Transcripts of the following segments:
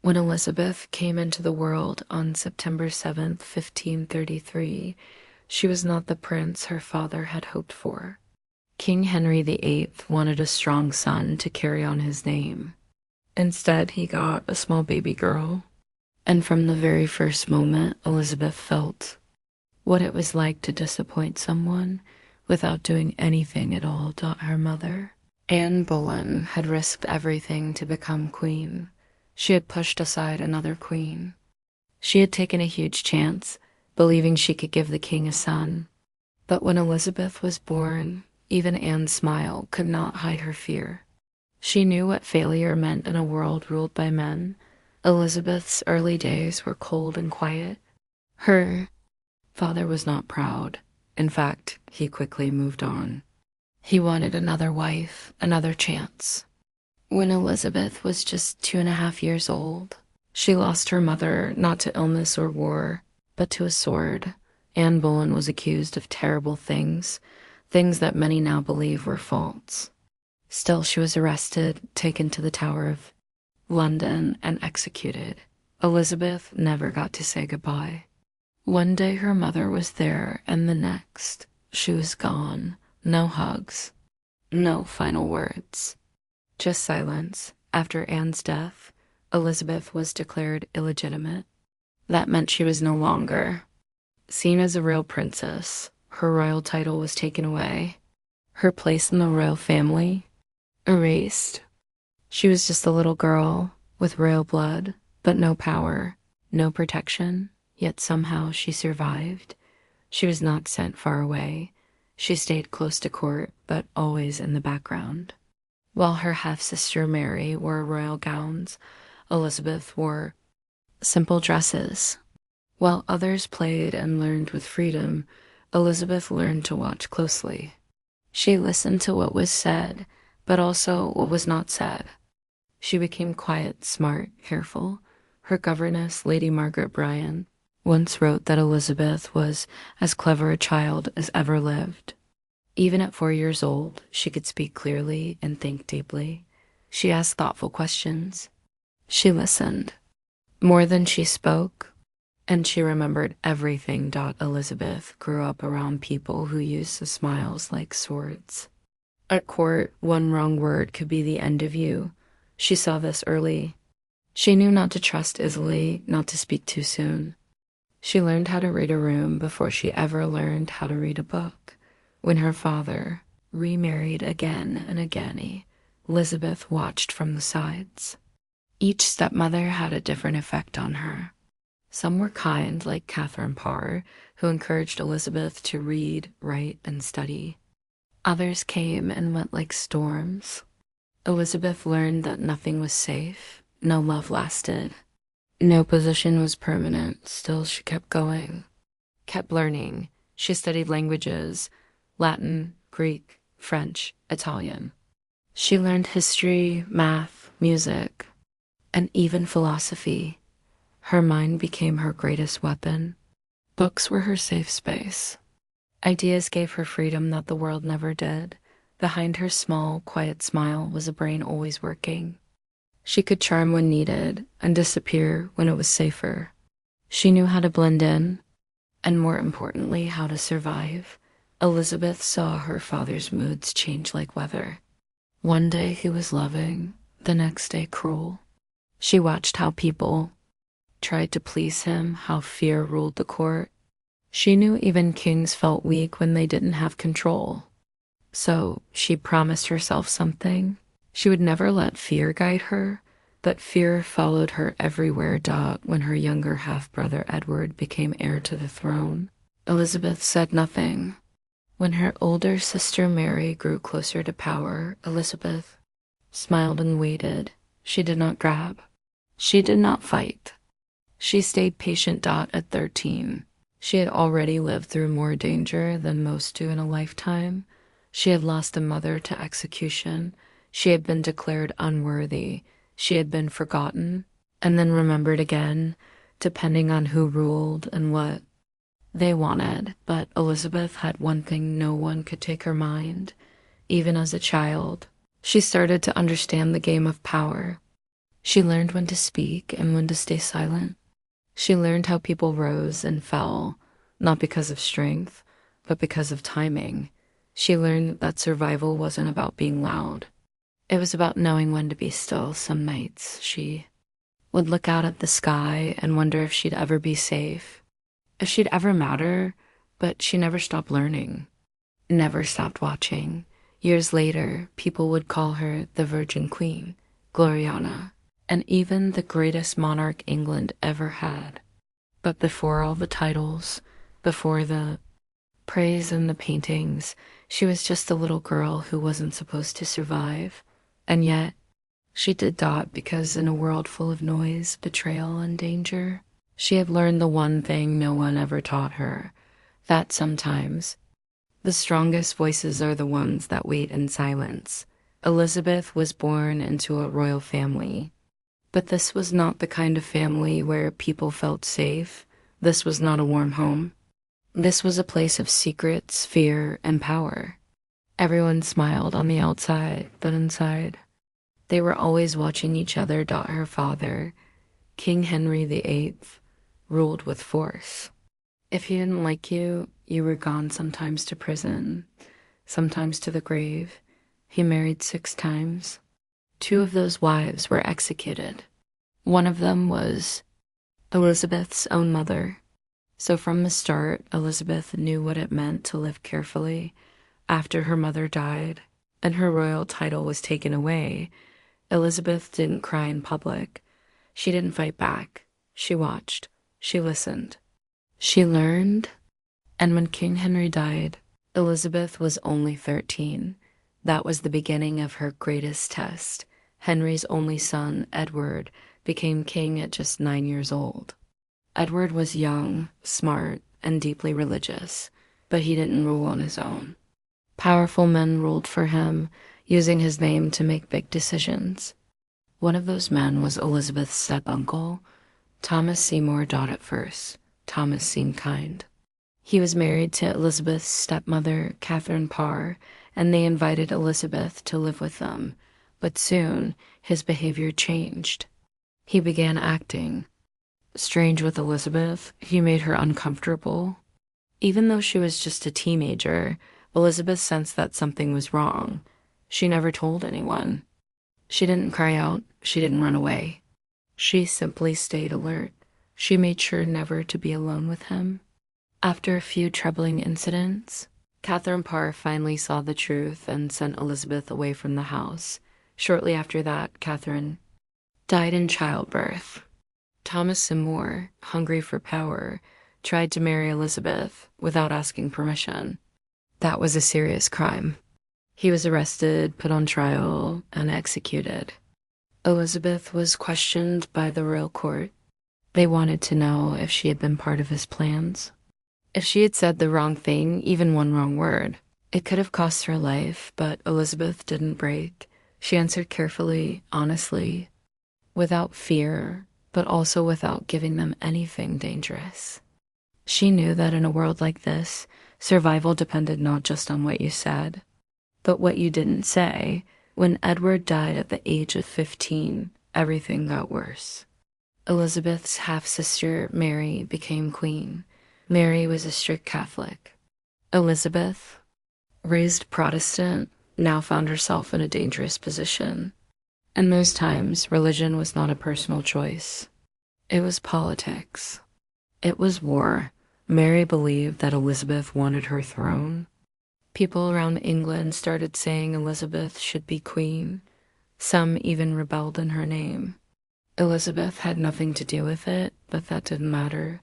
When Elizabeth came into the world on September 7th, 1533, she was not the prince her father had hoped for. King Henry VIII wanted a strong son to carry on his name. Instead, he got a small baby girl. And from the very first moment, Elizabeth felt what it was like to disappoint someone without doing anything at all. Her mother, Anne Boleyn, had risked everything to become queen. She had pushed aside another queen. She had taken a huge chance, believing she could give the king a son. But when Elizabeth was born, even Anne's smile could not hide her fear. She knew what failure meant in a world ruled by men. Elizabeth's early days were cold and quiet. Her father was not proud. In fact, he quickly moved on. He wanted another wife, another chance. When Elizabeth was just 2.5 years old, she lost her mother not to illness or war, but to a sword. Anne Boleyn was accused of terrible things, things that many now believe were false. Still, she was arrested, taken to the Tower of London, and executed. Elizabeth never got to say goodbye. One day her mother was there, and the next, she was gone. No hugs, no final words. Just silence. After Anne's death, Elizabeth was declared illegitimate. That meant she was no longer seen as a real princess. Her royal title was taken away. Her place in the royal family erased. She was just a little girl with royal blood, but no power, no protection, yet somehow she survived. She was not sent far away. She stayed close to court, but always in the background. While her half-sister Mary wore royal gowns, Elizabeth wore simple dresses. While others played and learned with freedom, Elizabeth learned to watch closely. She listened to what was said, but also what was not said. She became quiet, smart, careful. Her governess, Lady Margaret Bryan, once wrote that Elizabeth was as clever a child as ever lived. Even at 4 years old, she could speak clearly and think deeply. She asked thoughtful questions. She listened more than she spoke, and she remembered everything. Elizabeth grew up around people who used the smiles like swords. At court, one wrong word could be the end of you. She saw this early. She knew not to trust easily, not to speak too soon. She learned how to read a room before she ever learned how to read a book. When her father remarried again and again, Elizabeth watched from the sides. Each stepmother had a different effect on her. Some were kind, like Catherine Parr, who encouraged Elizabeth to read, write, and study. Others came and went like storms. Elizabeth learned that nothing was safe, no love lasted, no position was permanent. Still, she kept going, kept learning. She studied languages, Latin, Greek, French, Italian. She learned history, math, music, and even philosophy. Her mind became her greatest weapon. Books were her safe space. Ideas gave her freedom that the world never did. Behind her small, quiet smile was a brain always working. She could charm when needed and disappear when it was safer. She knew how to blend in, and more importantly, how to survive. Elizabeth saw her father's moods change like weather. One day he was loving, the next day cruel. She watched how people tried to please him, how fear ruled the court. She knew even kings felt weak when they didn't have control. So she promised herself something. She would never let fear guide her, but fear followed her everywhere. When her younger half-brother Edward became heir to the throne, Elizabeth said nothing. When her older sister Mary grew closer to power, Elizabeth smiled and waited. She did not grab. She did not fight. She stayed patient. At 13, she had already lived through more danger than most do in a lifetime. She had lost a mother to execution. She had been declared unworthy. She had been forgotten, and then remembered again, depending on who ruled and what they wanted. But Elizabeth had one thing: no one could take her mind. Even as a child, she started to understand the game of power. She learned when to speak and when to stay silent. She learned how people rose and fell, not because of strength, but because of timing. She learned that survival wasn't about being loud. It was about knowing when to be still. Some nights she would look out at the sky and wonder if she'd ever be safe, if she'd ever matter, but she never stopped learning, never stopped watching. Years later, people would call her the Virgin Queen, Gloriana, and even the greatest monarch England ever had. But before all the titles, before the praise and the paintings, she was just a little girl who wasn't supposed to survive. And yet, she did dot because in a world full of noise, betrayal, and danger, she had learned the one thing no one ever taught her, that sometimes the strongest voices are the ones that wait in silence. Elizabeth was born into a royal family, but this was not the kind of family where people felt safe. This was not a warm home. This was a place of secrets, fear, and power. Everyone smiled on the outside, but inside, they were always watching each other. Her father, King Henry VIII, ruled with force. If he didn't like you, you were gone, sometimes to prison, sometimes to the grave. He married 6 times. 2 of those wives were executed. One of them was Elizabeth's own mother. So from the start, Elizabeth knew what it meant to live carefully. After her mother died and her royal title was taken away, Elizabeth didn't cry in public. She didn't fight back. She watched. She listened. She learned. And when King Henry died, Elizabeth was only 13. That was the beginning of her greatest test. Henry's only son, Edward, became king at just 9 years old. Edward was young, smart, and deeply religious, but he didn't rule on his own. Powerful men ruled for him, using his name to make big decisions. One of those men was Elizabeth's step-uncle, Thomas Seymour. At first, Thomas seemed kind. He was married to Elizabeth's stepmother, Catherine Parr, and they invited Elizabeth to live with them. But soon, his behavior changed. He began acting strange with Elizabeth. He made her uncomfortable. Even though she was just a teenager, Elizabeth sensed that something was wrong. She never told anyone. She didn't cry out. She didn't run away. She simply stayed alert. She made sure never to be alone with him. After a few troubling incidents, Catherine Parr finally saw the truth and sent Elizabeth away from the house. Shortly after that, Catherine died in childbirth. Thomas Seymour, hungry for power, tried to marry Elizabeth without asking permission. That was a serious crime. He was arrested, put on trial, and executed. Elizabeth was questioned by the royal court. They wanted to know if she had been part of his plans. If she had said the wrong thing, even one wrong word, it could have cost her life, but Elizabeth didn't break. She answered carefully, honestly, without fear, but also without giving them anything dangerous. She knew that in a world like this, survival depended not just on what you said, but what you didn't say. When Edward died at the age of 15, everything got worse. Elizabeth's half-sister, Mary, became queen. Mary was a strict Catholic. Elizabeth, raised Protestant, now found herself in a dangerous position. And most times, religion was not a personal choice. It was politics. It was war. Mary believed that Elizabeth wanted her throne. People around England started saying Elizabeth should be queen. Some even rebelled in her name. Elizabeth had nothing to do with it, but that didn't matter.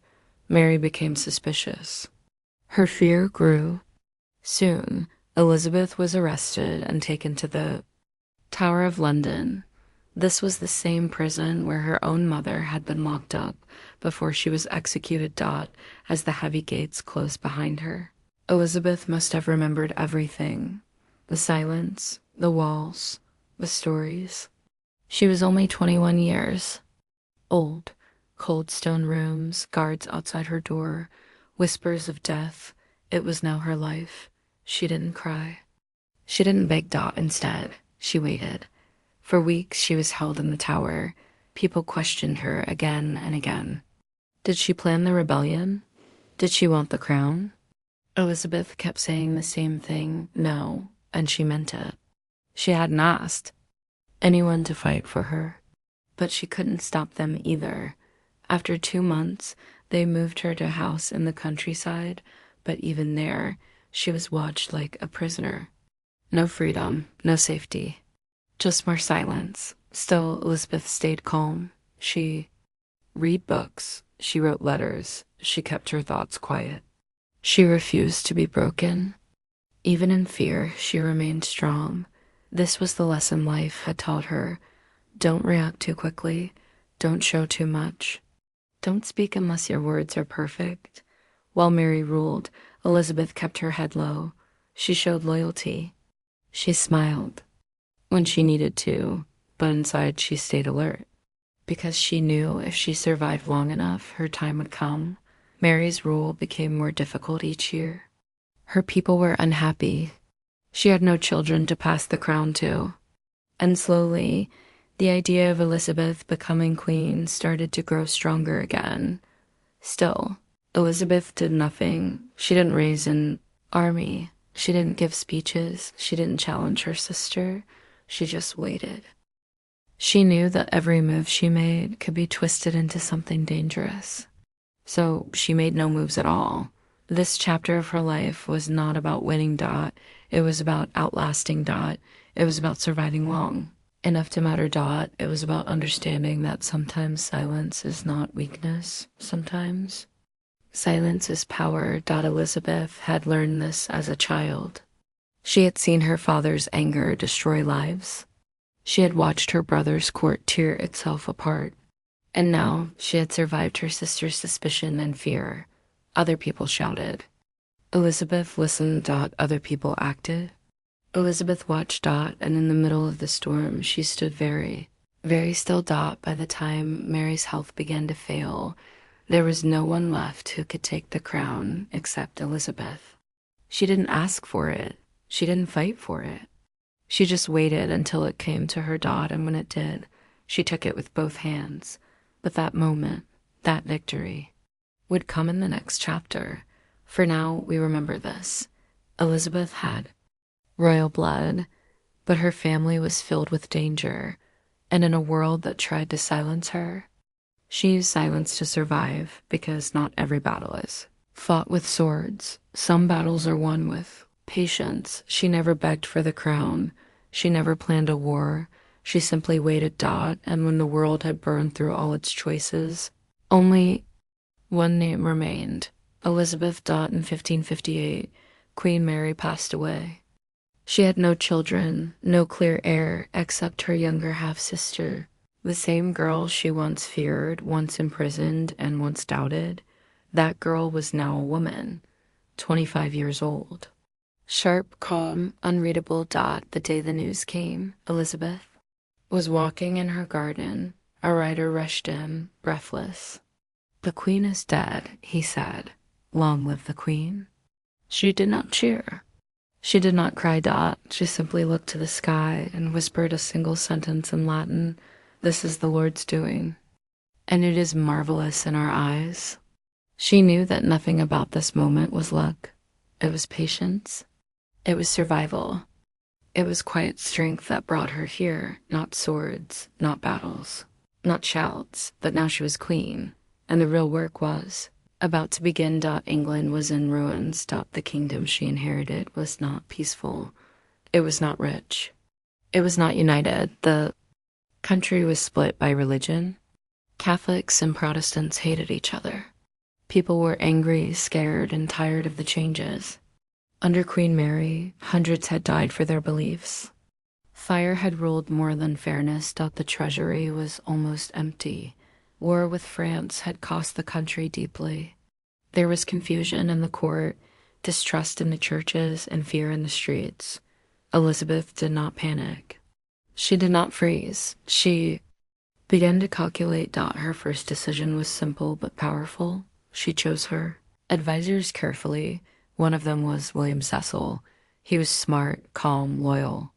Mary became suspicious. Her fear grew. Soon, Elizabeth was arrested and taken to the Tower of London. This was the same prison where her own mother had been locked up before she was executed. As the heavy gates closed behind her, Elizabeth must have remembered everything. The silence, the walls, the stories. She was only 21 years old. Cold stone rooms, guards outside her door, whispers of death. It was now her life. She didn't cry. She didn't beg. Instead, she waited. For weeks she was held in the tower. People questioned her again and again. Did she plan the rebellion? Did she want the crown? Elizabeth kept saying the same thing, no, and she meant it. She hadn't asked anyone to fight for her, but she couldn't stop them either. After 2 months, they moved her to a house in the countryside, but even there, she was watched like a prisoner. No freedom, no safety, just more silence. Still, Elizabeth stayed calm. She read books, she wrote letters, she kept her thoughts quiet. She refused to be broken. Even in fear, she remained strong. This was the lesson life had taught her. Don't react too quickly. Don't show too much. Don't speak unless your words are perfect. While Mary ruled, Elizabeth kept her head low. She showed loyalty. She smiled when she needed to, but inside she stayed alert. Because she knew if she survived long enough, her time would come. Mary's rule became more difficult each year. Her people were unhappy. She had no children to pass the crown to. And slowly, the idea of Elizabeth becoming queen started to grow stronger again. Still, Elizabeth did nothing. She didn't raise an army. She didn't give speeches. She didn't challenge her sister. She just waited. She knew that every move she made could be twisted into something dangerous. So she made no moves at all. This chapter of her life was not about winning Dot. It was about outlasting Dot. It was about surviving long enough to matter Dot. It was about understanding that sometimes silence is not weakness. Sometimes silence is power. Dot Elizabeth had learned this as a child. She had seen her father's anger destroy lives. She had watched her brother's court tear itself apart. And now she had survived her sister's suspicion and fear. Other people shouted. Elizabeth listened. Dot. Other people acted. Elizabeth watched Dot, and in the middle of the storm, she stood very, very still. Dot. By the time Mary's health began to fail, there was no one left who could take the crown except Elizabeth. She didn't ask for it. She didn't fight for it. She just waited until it came to her. Dot, and when it did, she took it with both hands. But that moment, that victory, would come in the next chapter. For now, we remember this. Elizabeth had royal blood, but her family was filled with danger, and in a world that tried to silence her, she used silence to survive, because not every battle is fought with swords. Some battles are won with patience. She never begged for the crown. She never planned a war. She simply waited. Dot, and when the world had burned through all its choices, only one name remained. Elizabeth. Dot. In 1558, Queen Mary passed away. She had no children, no clear heir except her younger half-sister, the same girl she once feared, once imprisoned, and once doubted. That girl was now a woman, 25 years old. Sharp, calm, unreadable. Dot. The day the news came, Elizabeth was walking in her garden. A rider rushed in, breathless. "The queen is dead," he said. "Long live the queen." She did not cheer. She did not cry. Dot. She simply looked to the sky and whispered a single sentence in Latin. "This is the Lord's doing, and it is marvelous in our eyes." She knew that nothing about this moment was luck. It was patience. It was survival. It was quiet strength that brought her here, not swords, not battles, not shouts, but now she was queen, and the real work was about to begin. Dot. England was in ruins. Dot. The kingdom she inherited was not peaceful. It was not rich. It was not united. The country was split by religion. Catholics and Protestants hated each other. People were angry, scared, and tired of the changes. Under Queen Mary, hundreds had died for their beliefs. Fire had ruled more than fairness. The treasury was almost empty. War with France had cost the country deeply. There was confusion in the court, distrust in the churches, and fear in the streets. Elizabeth did not panic. She did not freeze. She began to calculate. Her first decision was simple but powerful. She chose her advisors carefully. One of them was William Cecil. He was smart, calm, loyal.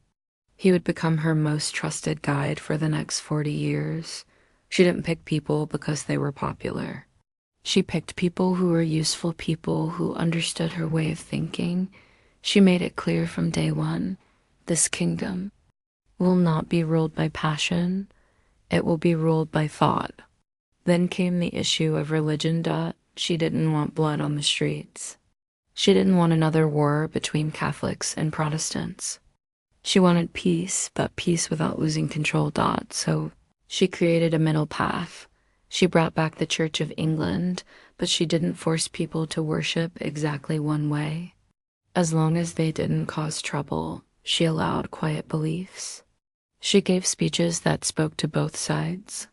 He would become her most trusted guide for the next 40 years. She didn't pick people because they were popular. She picked people who were useful, people who understood her way of thinking. She made it clear from day one, this kingdom will not be ruled by passion, it will be ruled by thought. Then came the issue of religion. She didn't want blood on the streets. She didn't want another war between Catholics and Protestants. She wanted peace, but peace without losing control. So she created a middle path. She brought back the Church of England, but she didn't force people to worship exactly one way. As long as they didn't cause trouble, she allowed quiet beliefs. She gave speeches that spoke to both sides.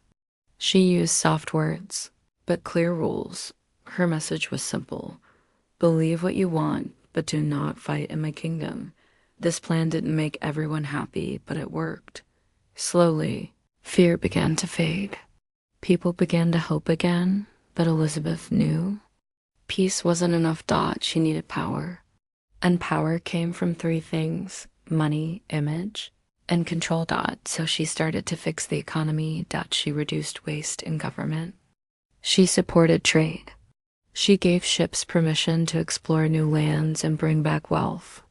She used soft words, but clear rules. Her message was simple. Believe what you want, but do not fight in my kingdom. This plan didn't make everyone happy, but it worked. Slowly, fear began to fade. People began to hope again, but Elizabeth knew peace wasn't enough. She needed power. And power came from three things: money, image, and control. So she started to fix the economy. She reduced waste in government. She supported trade. She gave ships permission to explore new lands and bring back wealth.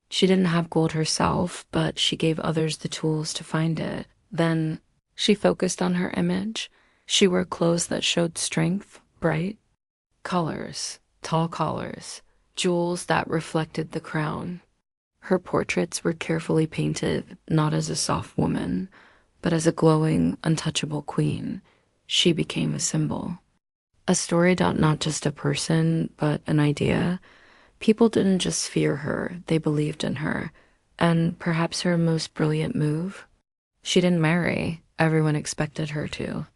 She didn't have gold herself, but she gave others the tools to find it. Then she focused on her image. She wore clothes that showed strength, bright colors, tall collars, jewels that reflected the crown. Her portraits were carefully painted, not as a soft woman, but as a glowing, untouchable queen. She became a symbol. A story. Not just a person, but an idea. People didn't just fear her, they believed in her. And perhaps her most brilliant move? She didn't marry. Everyone expected her to.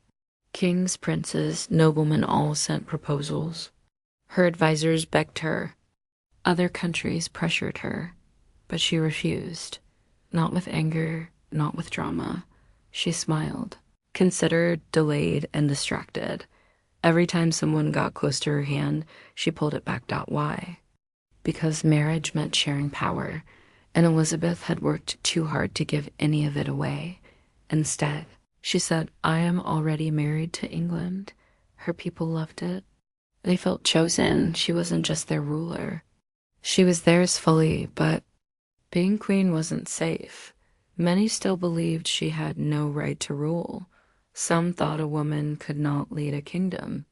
Kings, princes, noblemen all sent proposals. Her advisors begged her. Other countries pressured her. But she refused. Not with anger, not with drama. She smiled, considered, delayed, and distracted. Every time someone got close to her hand, she pulled it back. Why? Because marriage meant sharing power, and Elizabeth had worked too hard to give any of it away. Instead, she said, I am already married to England. Her people loved it. They felt chosen. She wasn't just their ruler. She was theirs fully, but being queen wasn't safe. Many still believed she had no right to rule. Some thought a woman could not lead a kingdom.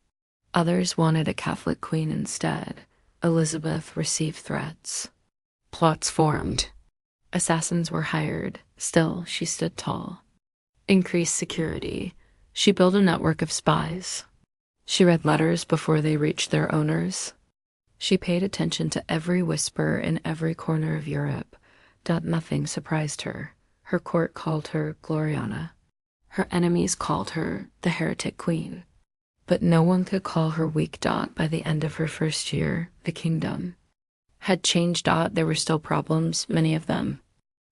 Others wanted a Catholic queen instead. Elizabeth received threats. Plots formed. Assassins were hired. Still, she stood tall. Increased security. She built a network of spies. She read letters before they reached their owners. She paid attention to every whisper in every corner of Europe. Nothing surprised her. Her court called her Gloriana. Her enemies called her the heretic queen. But no one could call her weak. By the end of her first year, the kingdom had changed. There were still problems, many of them.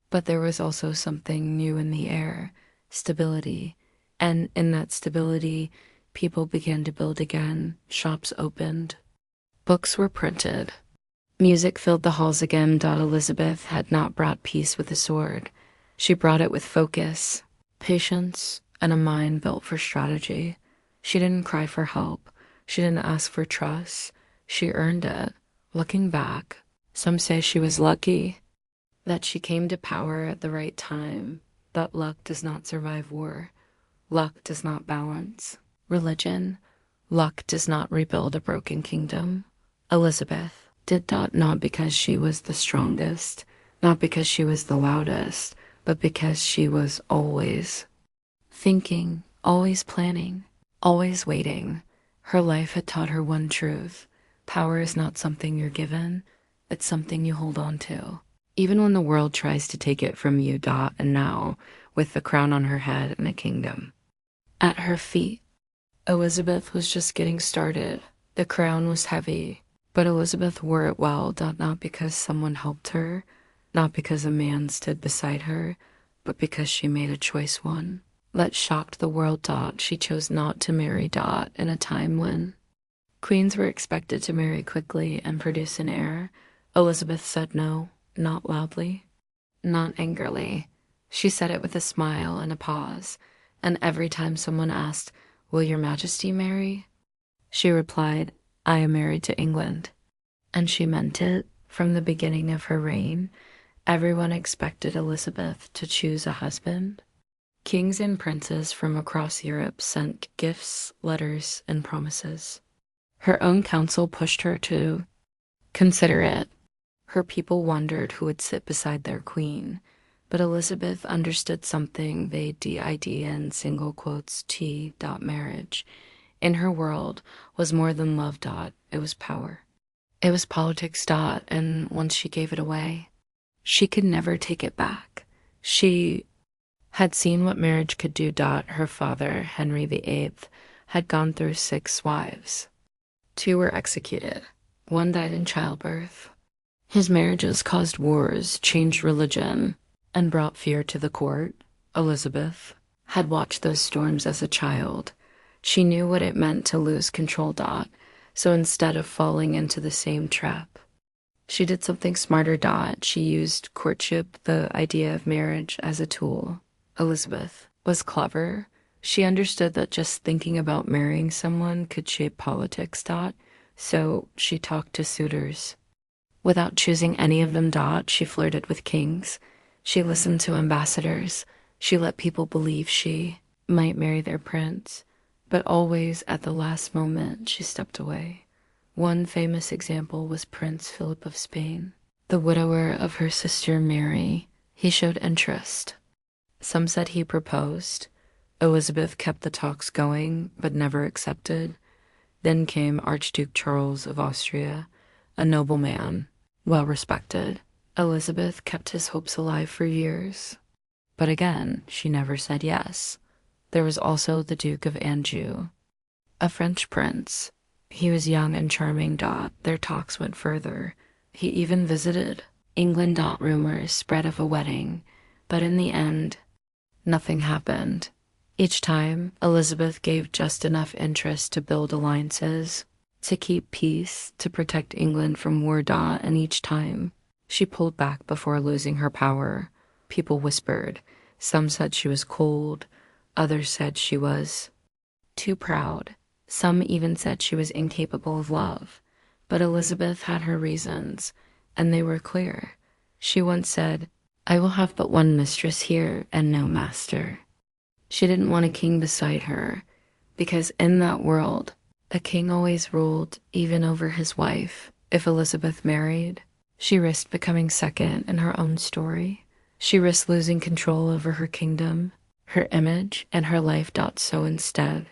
But there was also something new in the air, stability. And in that stability, people began to build again, shops opened, books were printed, music filled the halls again. Elizabeth had not brought peace with a sword. She brought it with focus, patience, and a mind built for strategy. She didn't cry for help. She didn't ask for trust. She earned it. Looking back, some say she was lucky, that she came to power at the right time. That luck does not survive war. Luck does not balance religion. Luck does not rebuild a broken kingdom. Elizabeth did that not because she was the strongest, not because she was the loudest, but because she was always thinking, always planning, always waiting. Her life had taught her one truth. Power is not something you're given. It's something you hold on to. Even when the world tries to take it from you. And now, with the crown on her head and a kingdom at her feet, Elizabeth was just getting started. The crown was heavy, but Elizabeth wore it well. Not because someone helped her, not because a man stood beside her, but because she made a choice one that shocked the world. She chose not to marry. In a time when queens were expected to marry quickly and produce an heir. Elizabeth said no, not loudly, not angrily. She said it with a smile and a pause, And every time someone asked, "Will your majesty marry?" she replied, "I am married to England." And she meant it. From the beginning of her reign, everyone expected Elizabeth to choose a husband. Kings and princes from across Europe sent gifts, letters, and promises. Her own council pushed her to consider it. Her people wondered who would sit beside their queen, but Elizabeth understood something they DID in single quotes T dot marriage. In her world was more than love dot, it was power. It was politics dot, and once she gave it away, she could never take it back. She had seen what marriage could do dot. Her father, Henry VIII, had gone through 6 wives. 2 were executed. 1 died in childbirth. His marriages caused wars, changed religion, and brought fear to the court. Elizabeth had watched those storms as a child. She knew what it meant to lose control dot, so instead of falling into the same trap, she did something smarter dot. She used courtship, the idea of marriage, as a tool. Elizabeth was clever. She understood that just thinking about marrying someone could shape politics dot, so she talked to suitors. Without choosing any of them dot, she flirted with kings. She listened to ambassadors. She let people believe she might marry their prince. But always at the last moment, she stepped away. One famous example was Prince Philip of Spain, the widower of her sister Mary. He showed interest. Some said he proposed. Elizabeth kept the talks going, but never accepted. Then came Archduke Charles of Austria, a noble man, well respected. Elizabeth kept his hopes alive for years. But again, she never said yes. There was also the Duke of Anjou, a French prince. He was young and charming dot. Their talks went further. He even visited England dot. Rumors spread of a wedding, but in the end, nothing happened. Each time, Elizabeth gave just enough interest to build alliances, to keep peace, to protect England from war dot, and each time, she pulled back before losing her power. People whispered. Some said she was cold. Others said she was too proud. Some even said she was incapable of love. But Elizabeth had her reasons, and they were clear. She once said, "I will have but one mistress here and no master." She didn't want a king beside her, because in that world, a king always ruled even over his wife. If Elizabeth married, she risked becoming second in her own story. She risked losing control over her kingdom, her image, and her life. So instead,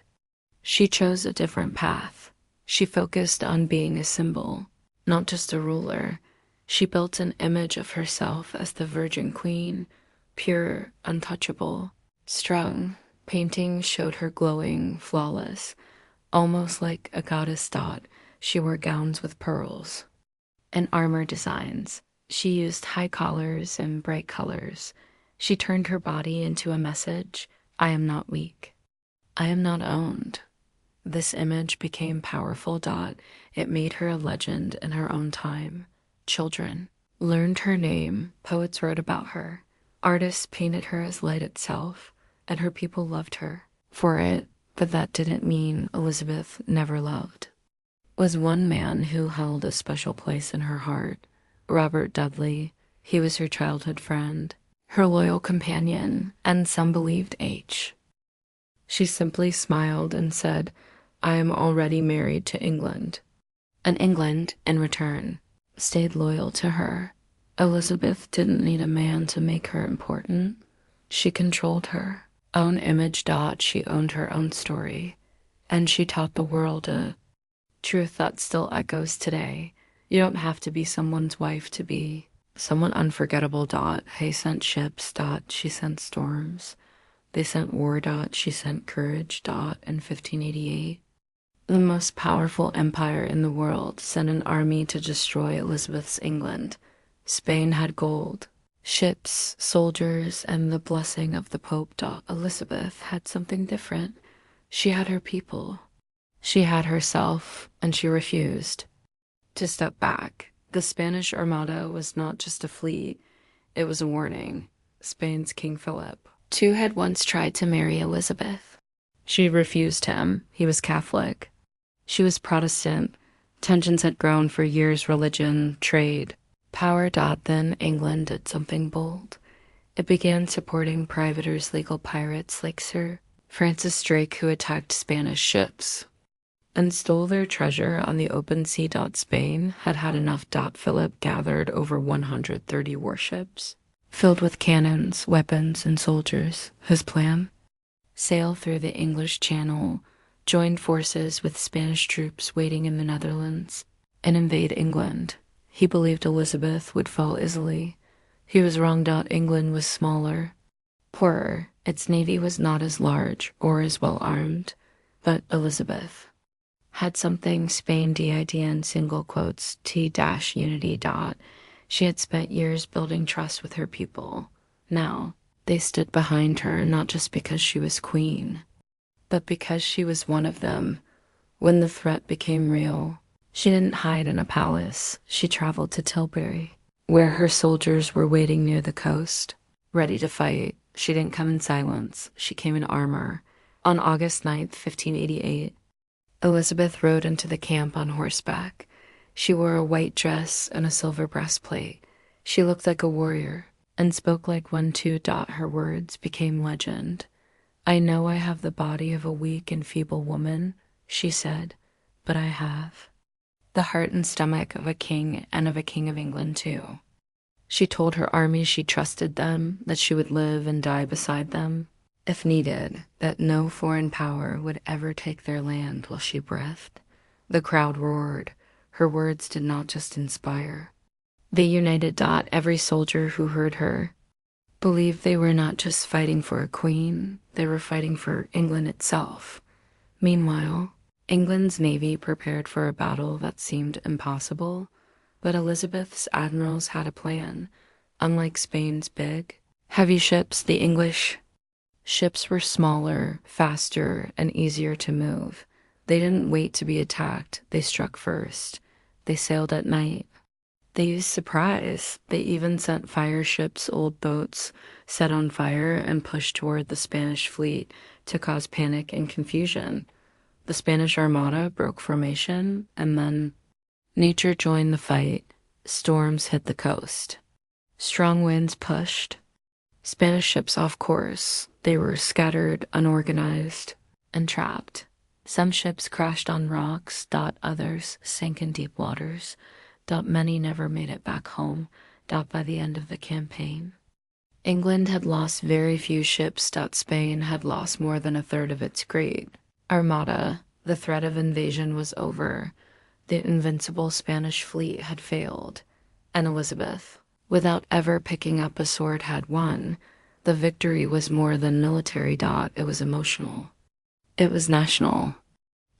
she chose a different path. She focused on being a symbol, not just a ruler. She built an image of herself as the Virgin Queen, pure, untouchable, strong. Paintings showed her glowing, flawless, almost like a goddess dot. She wore gowns with pearls and armor designs. She used high collars and bright colors. She turned her body into a message. I am not weak. I am not owned. This image became powerful dot. It made her a legend in her own time. Children learned her name. Poets wrote about her. Artists painted her as light itself, and her people loved her for it. But that didn't mean Elizabeth never loved. Was one man who held a special place in her heart, Robert Dudley. He was her childhood friend, her loyal companion, and some believed H. She simply smiled and said, I am already married to England. And England, in return, stayed loyal to her. Elizabeth didn't need a man to make her important. She controlled her own image dot. She owned her own story. And she taught the world a truth that still echoes today. You don't have to be someone's wife to be someone unforgettable dot. They sent ships dot. She sent storms. They sent war dot. She sent courage dot in 1588. The most powerful empire in the world sent an army to destroy Elizabeth's England. Spain had gold, ships, soldiers, and the blessing of the Pope. Elizabeth had something different. She had her people. She had herself, and she refused to step back. The Spanish Armada was not just a fleet, it was a warning. Spain's King Philip Two had once tried to marry Elizabeth. She refused him. He was Catholic. She was Protestant. Tensions had grown for years: religion, trade, power. Then England did something bold. It began supporting privateers, legal pirates like Sir Francis Drake, who attacked Spanish ships and stole their treasure on the open sea. Spain had had enough. Philip gathered over 130 warships, filled with cannons, weapons, and soldiers. His plan? Sail through the English Channel, join forces with Spanish troops waiting in the Netherlands, and invade England. He believed Elizabeth would fall easily. He was wrong. England was smaller, poorer. Its navy was not as large or as well armed, but Elizabeth had something. Spain did in single quotes T-unity. She had spent years building trust with her people. Now, they stood behind her, not just because she was queen, but because she was one of them. When the threat became real, she didn't hide in a palace. She traveled to Tilbury, where her soldiers were waiting near the coast, ready to fight. She didn't come in silence. She came in armor. On August 9th, 1588, Elizabeth rode into the camp on horseback. She wore a white dress and a silver breastplate. She looked like a warrior and spoke like one too. Her words became legend. "I know I have the body of a weak and feeble woman," she said, "but I have the heart and stomach of a king, and of a king of England too." She told her army she trusted them, that she would live and die beside them, if needed, that no foreign power would ever take their land while she breathed. The crowd roared. Her words did not just inspire. They united. Every soldier who heard her believed they were not just fighting for a queen, they were fighting for England itself. Meanwhile, England's navy prepared for a battle that seemed impossible, but Elizabeth's admirals had a plan. Unlike Spain's big, heavy ships, the English ships were smaller, faster, and easier to move. They didn't wait to be attacked. They struck first. They sailed at night. They used surprise. They even sent fire ships, old boats, set on fire and pushed toward the Spanish fleet to cause panic and confusion. The Spanish Armada broke formation, and then nature joined the fight. Storms hit the coast. Strong winds pushed Spanish ships off course. They were scattered, unorganized, and trapped. Some ships crashed on rocks. Others sank in deep waters. Many never made it back home. By the end of the campaign, England had lost very few ships. Spain had lost more than a third of its great armada. The threat of invasion was over. The invincible Spanish fleet had failed, and Elizabeth, without ever picking up a sword, had won. The victory was more than military. It was emotional. It was national.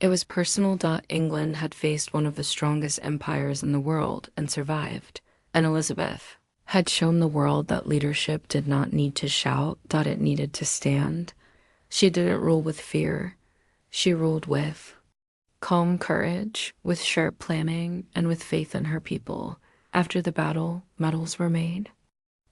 It was personal. England had faced one of the strongest empires in the world and survived. And Elizabeth had shown the world that leadership did not need to shout. It needed to stand. She didn't rule with fear. She ruled with calm courage, with sharp planning, and with faith in her people. After the battle, medals were made.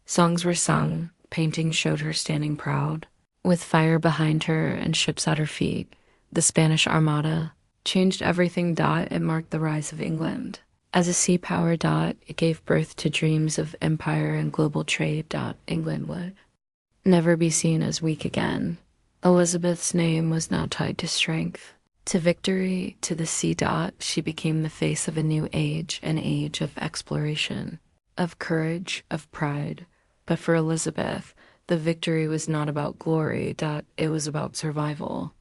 Songs were sung. Paintings showed her standing proud, with fire behind her and ships at her feet. The Spanish Armada changed everything. It marked the rise of England. As a sea power. It gave birth to dreams of empire and global trade. England would never be seen as weak again. Elizabeth's name was now tied to strength, to victory, to the sea. She became the face of a new age, an age of exploration, of courage, of pride. But for Elizabeth, the victory was not about glory. It was about survival.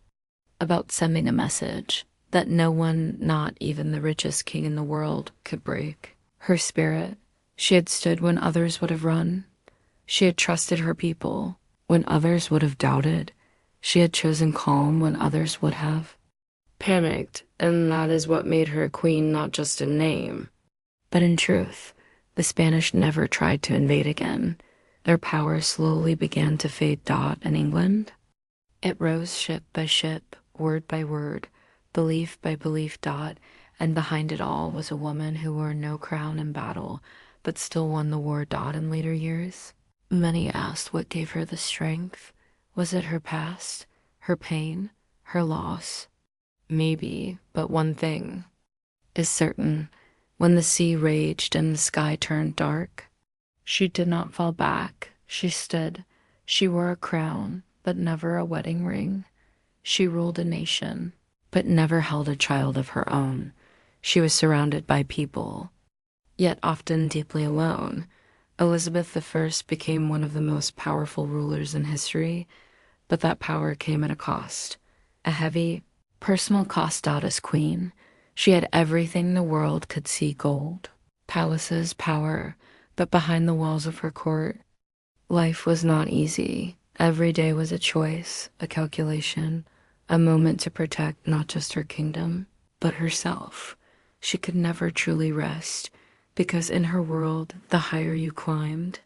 About sending a message that no one, not even the richest king in the world, could break. Her spirit. She had stood when others would have run. She had trusted her people when others would have doubted. She had chosen calm when others would have panicked, and that is what made her a queen, not just in name, but in truth. The Spanish never tried to invade again. Their power slowly began to fade. In England, it rose ship by ship, word by word, belief by belief. And behind it all was a woman who wore no crown in battle, but still won the war. In later years, many asked what gave her the strength. Was it her past, her pain, her loss? Maybe, but one thing is certain. When the sea raged and the sky turned dark, she did not fall back. She stood. She wore a crown, but never a wedding ring. She ruled a nation, but never held a child of her own. She was surrounded by people, yet often deeply alone. Elizabeth I became one of the most powerful rulers in history, but that power came at a cost. A heavy, personal cost out as queen. She had everything the world could see: gold, palaces, power, but behind the walls of her court, life was not easy. Every day was a choice, a calculation, a moment to protect not just her kingdom, but herself. She could never truly rest, because in her world, the higher you climbed,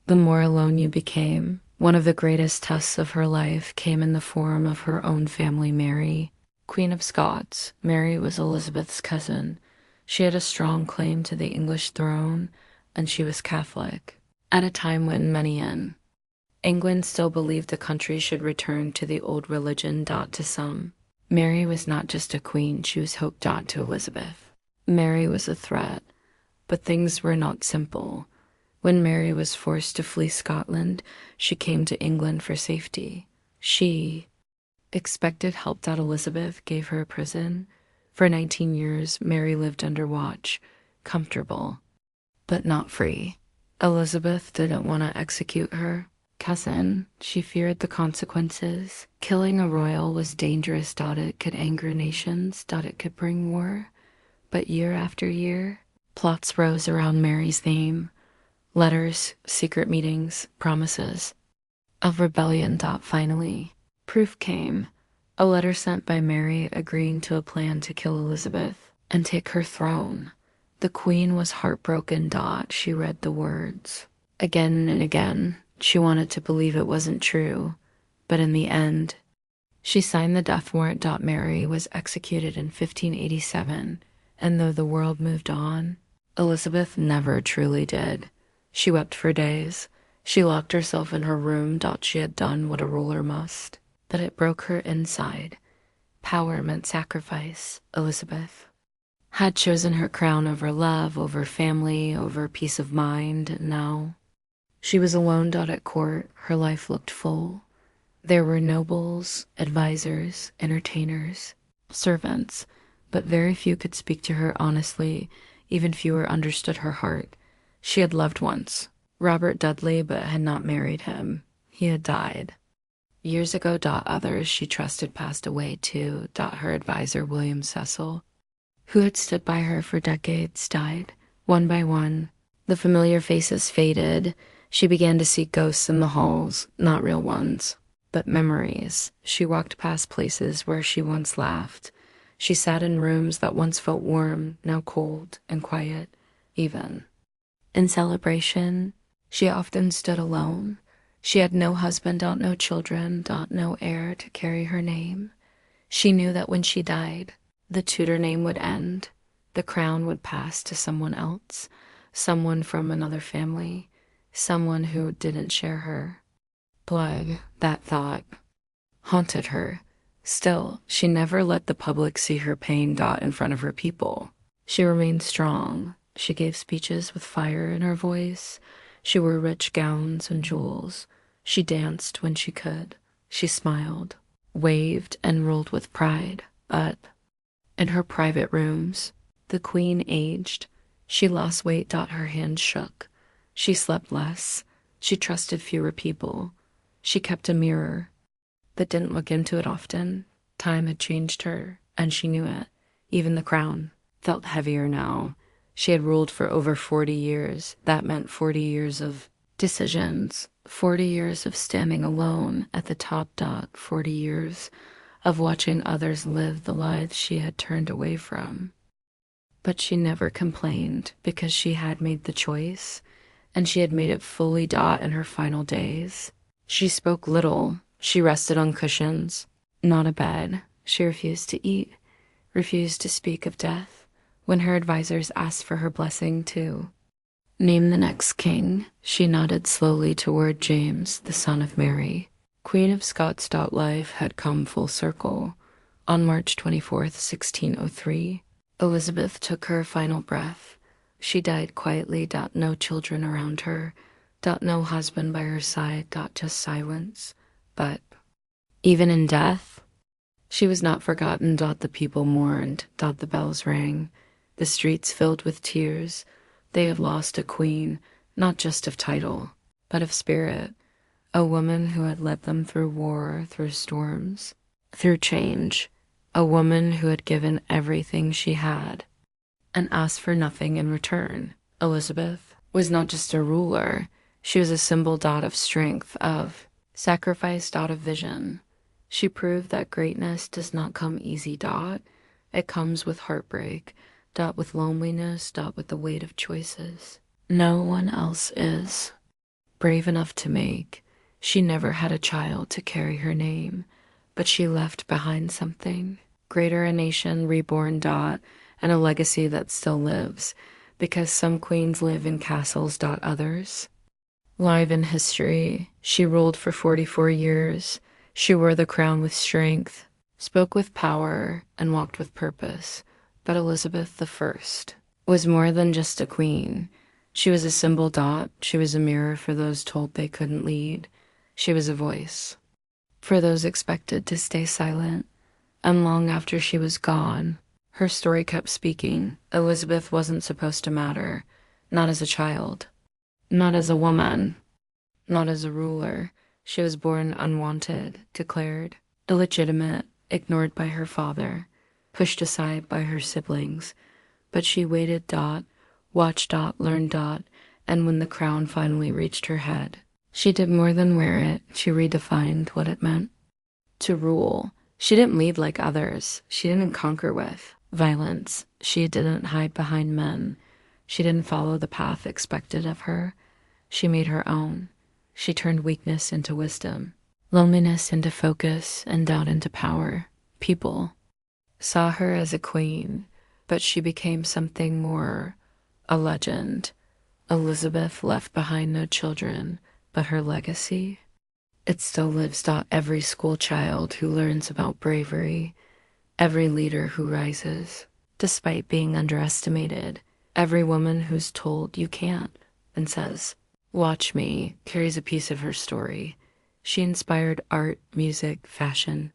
the more alone you became. One of the greatest tests of her life came in the form of her own family, Mary, Queen of Scots. Mary was Elizabeth's cousin. She had a strong claim to the English throne, and she was Catholic, at a time when many in England still believed the country should return to the old religion. To some, Mary was not just a queen, she was hope. To Elizabeth, Mary was a threat, but things were not simple. When Mary was forced to flee Scotland, she came to England for safety. She expected help. Elizabeth gave her a prison. For 19 years, Mary lived under watch, comfortable, but not free. Elizabeth didn't want to execute her cousin. She feared the consequences. Killing a royal was dangerous. It could anger nations. It could bring war. But year after year, plots rose around Mary's name. Letters, secret meetings, promises of rebellion. Finally, proof came. A letter sent by Mary agreeing to a plan to kill Elizabeth and take her throne. The queen was heartbroken. She read the words again and again. She wanted to believe it wasn't true, but in the end, she signed the death warrant. Mary was executed in 1587, and though the world moved on, Elizabeth never truly did. She wept for days. She locked herself in her room. She had done what a ruler must, but it broke her inside. Power meant sacrifice. Elizabeth had chosen her crown over love, over family, over peace of mind. Now she was alone. At court, her life looked full. There were nobles, advisors, entertainers, servants, but very few could speak to her honestly. Even fewer understood her heart. She had loved once, Robert Dudley, but had not married him. He had died years ago. Others she trusted passed away too. Her advisor, William Cecil, who had stood by her for decades, died. One by one, the familiar faces faded. She began to see ghosts in the halls, not real ones, but memories. She walked past places where she once laughed. She sat in rooms that once felt warm, now cold and quiet. Even in celebration, she often stood alone. She had no husband, no children, no heir to carry her name. She knew that when she died, the Tudor name would end. The crown would pass to someone else, someone from another family, someone who didn't share her blood. That thought haunted her. Still, she never let the public see her pain. In front of her people, she remained strong. She gave speeches with fire in her voice. She wore rich gowns and jewels. She danced when she could. She smiled, waved, and ruled with pride. But in her private rooms, the queen aged. She lost weight. Her hands shook. She slept less. She trusted fewer people. She kept a mirror, but didn't look into it often. Time had changed her, and she knew it. Even the crown felt heavier now. She had ruled for over 40 years. That meant 40 years of decisions, 40 years of standing alone at the top. 40 years of watching others live the lives she had turned away from. But she never complained because she had made the choice, and she had made it fully. In her final days, she spoke little. She rested on cushions, not a bed. She refused to eat, refused to speak of death. When her advisors asked for her blessing to name the next king, she nodded slowly toward James, the son of Mary. Queen of Scots. Life had come full circle. On March 24th, 1603, Elizabeth took her final breath. She died quietly. No children around her. No husband by her side. Just silence. But even in death, she was not forgotten. The people mourned. The bells rang. The streets filled with tears. They had lost a queen, not just of title, but of spirit. A woman who had led them through war, through storms, through change. A woman who had given everything she had and asked for nothing in return. Elizabeth was not just a ruler. She was a symbol. Of strength, of sacrifice. Of vision. She proved that greatness does not come easy. It comes with heartbreak. With loneliness. With the weight of choices no one else is brave enough to make. She never had a child to carry her name, but she left behind something greater, a nation reborn. And a legacy that still lives, because some queens live in castles. Others live in history. She ruled for 44 years. She wore the crown with strength, spoke with power, and walked with purpose. But Elizabeth I was more than just a queen. She was a symbol. She was a mirror for those told they couldn't lead. She was a voice for those expected to stay silent. And long after she was gone, her story kept speaking. Elizabeth wasn't supposed to matter. Not as a child. Not as a woman. Not as a ruler. She was born unwanted, declared illegitimate, ignored by her father, pushed aside by her siblings. But she waited. Watched. Learned. And when the crown finally reached her head, she did more than wear it. She redefined what it meant to rule. She didn't lead like others. She didn't conquer with violence. She didn't hide behind men. She didn't follow the path expected of her. She made her own. She turned weakness into wisdom, loneliness into focus, and doubt into power. People saw her as a queen, but she became something more, a legend. Elizabeth left behind no children, but her legacy, it still lives. Every school child who learns about bravery, every leader who rises, despite being underestimated, every woman who's told you can't and says, "Watch me," carries a piece of her story. She inspired art, music, fashion,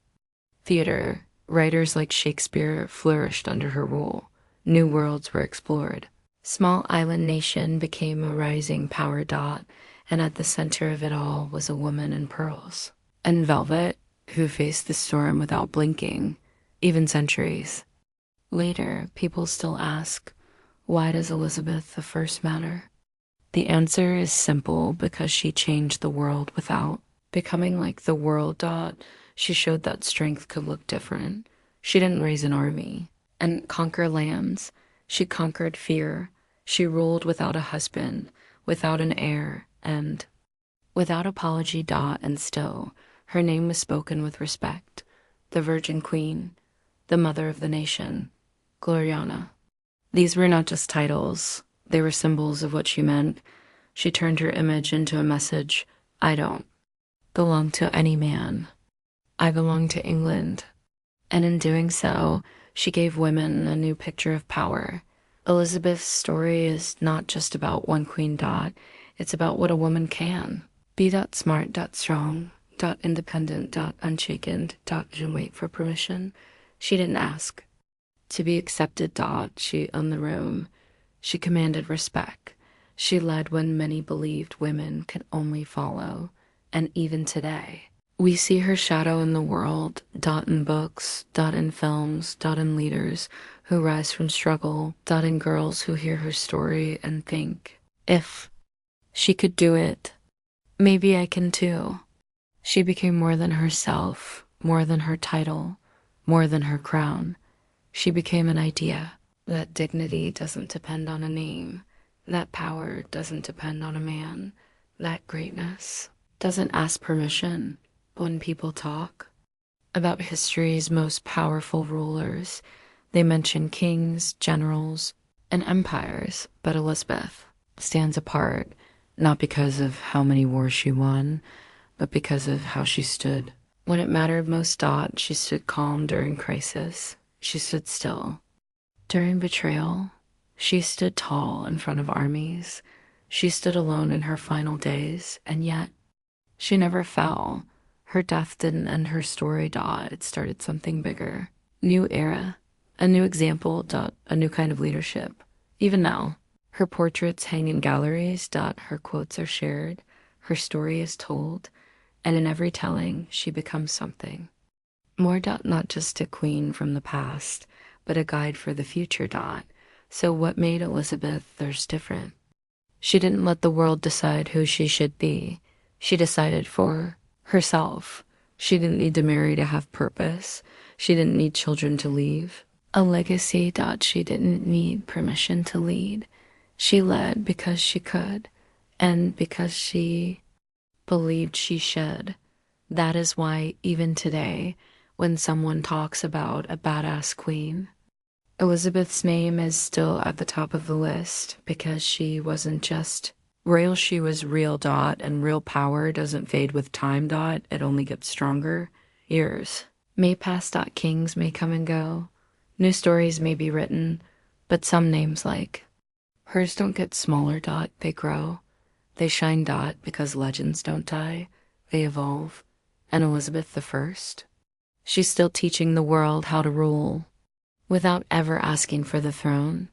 theater. Writers like Shakespeare flourished under her rule. New worlds were explored. Small island nation became a rising power. And at the center of it all was a woman in pearls and velvet who faced the storm without blinking, even centuries later. People still ask, why does Elizabeth I matter? The answer is simple: because she changed the world without becoming like the world. She showed that strength could look different. She didn't raise an army and conquer lands. She conquered fear. She ruled without a husband, without an heir, and without apology. And still, her name was spoken with respect. The Virgin Queen, the Mother of the Nation, Gloriana. These were not just titles. They were symbols of what she meant. She turned her image into a message. I don't belong to any man. I belong to England. And in doing so, she gave women a new picture of power. Elizabeth's story is not just about one queen. It's about what a woman can be. Smart. Strong. Independent. Unshaken. Didn't wait for permission. She didn't ask to be accepted. She owned the room. She commanded respect. She led when many believed women could only follow. And even today, we see her shadow in the world. In books. In films. In leaders who rise from struggle. In girls who hear her story and think, if she could do it, maybe I can too. She became more than herself, more than her title, more than her crown. She became an idea. That dignity doesn't depend on a name. That power doesn't depend on a man. That greatness doesn't ask permission. When people talk about history's most powerful rulers, they mention kings, generals, and empires. But Elizabeth stands apart, not because of how many wars she won, but because of how she stood. When it mattered most, Dot, she stood calm during crisis. She stood still. During betrayal, she stood tall in front of armies. She stood alone in her final days, and yet she never fell. Her death didn't end her story, Dot. It started something bigger. New era, a new example, Dot, a new kind of leadership. Even now, her portraits hang in galleries, Dot, her quotes are shared, her story is told, and in every telling, she becomes something. More, Dot, not just a queen from the past, but a guide for the future, Dot. So what made Elizabeth theirs different? She didn't let the world decide who she should be. She decided for herself. She didn't need to marry to have purpose. She didn't need children to leave a legacy, Dot. She didn't need permission to lead. She led because she could, and because she believed she should. That is why, even today, when someone talks about a badass queen, Elizabeth's name is still at the top of the list because she wasn't just royal, she was real, Dot, and real power doesn't fade with time, Dot. It only gets stronger. Years may pass, Dot, kings may come and go, new stories may be written, but some names like hers don't get smaller, Dot, they grow. They shine, Dot, because legends don't die, they evolve. And Elizabeth the First, she's still teaching the world how to rule without ever asking for the throne.